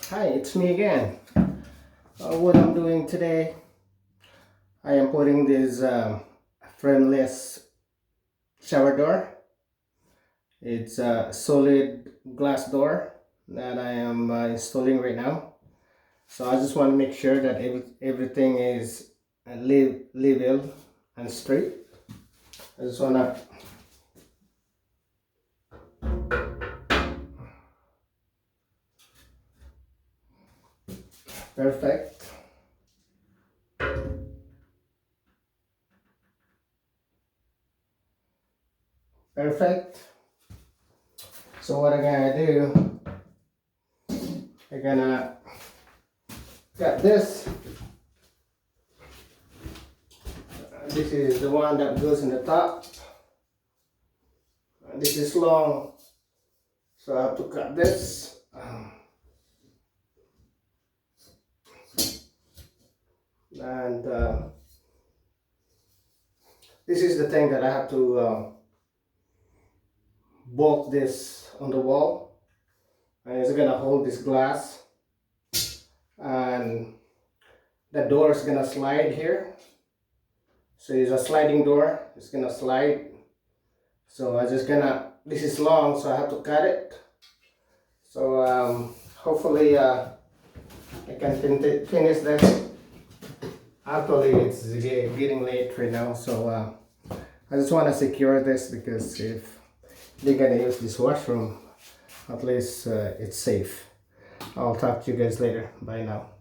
Hi, it's me again. What I'm doing today, I am putting this frameless shower door. It's a solid glass door that I am installing right now. So I just want to make sure that everything is level and straight. I just want to perfect, perfect. So what I'm gonna do, I'm gonna cut this. This is the one that goes in the top. This is long, so I have to cut this. And this is the thing that I have to bolt this on the wall, and it's gonna hold this glass, and the door is gonna slide here. So it's a sliding door, it's gonna slide. So I just gonna, this is long, so I have to cut it. So hopefully I can finish this. Actually it's getting late right now, so I just want to secure this, because if they're gonna use this washroom, at least it's safe. I'll talk to you guys later. Bye now.